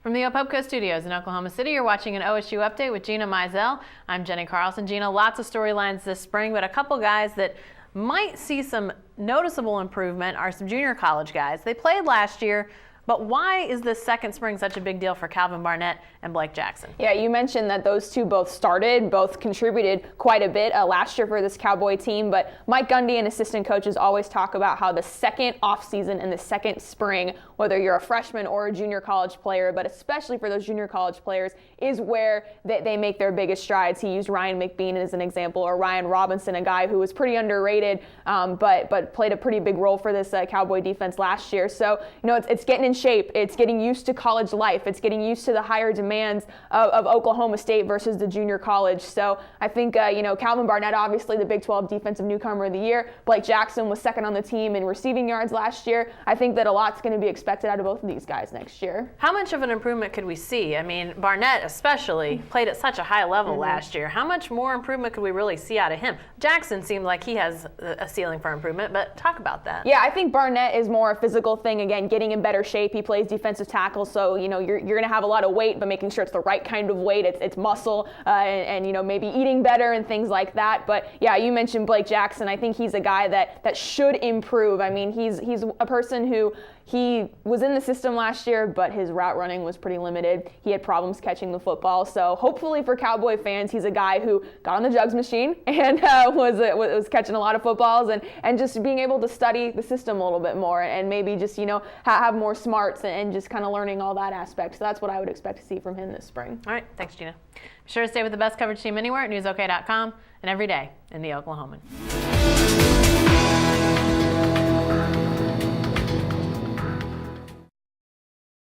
From the Opopco Studios in Oklahoma City, you're watching an OSU Update with Gina, Mizell. I'm Jenni Carlson. Gina, lots of storylines this spring, but a couple guys that might see some noticeable improvement are some junior college guys. They played last year, but why is this second spring such a big deal for Barnett and Jackson? Yeah, you mentioned that those two both contributed quite a bit last year for this Cowboy team, but Mike Gundy and assistant coaches always talk about how the second offseason and the second spring, whether you're a freshman or a junior college player, but especially for those junior college players, is where they make their biggest strides. He used Ryan McBean as an example, or Ryan Robinson, a guy who was pretty underrated, but played a pretty big role for this Cowboy defense last year. So, it's getting in shape. It's getting used to college life. It's getting used to the higher demands of Oklahoma State versus the junior college. So I think, Barnett, obviously the Big 12 Defensive Newcomer of the Year. Jackson was second on the team in receiving yards last year. I think that a lot's going to be expected out of both of these guys next year. How much of an improvement could we see? I mean, Barnett especially played at such a high level last year. How much more improvement could we really see out of him? Jackson seemed like he has a ceiling for improvement, but talk about that. Yeah, I think Barnett is more a physical thing, again, getting in better shape. He plays defensive tackle, so you're going to have a lot of weight, but making sure it's the right kind of weight. It's muscle, and maybe eating better and things like that. But yeah, you mentioned Jackson. I think he's a guy that should improve. I mean, he's a person who he was in the system last year, but his route running was pretty limited. He had problems catching the football. So hopefully for Cowboy fans, he's a guy who got on the jugs machine and was catching a lot of footballs and just being able to study the system a little bit more and maybe just have more smarts and just kind of learning all that aspect. So that's what I would expect to see from him this spring. All right, thanks, Gina. Be sure to stay with the best coverage team anywhere at newsok.com and every day in the Oklahoman.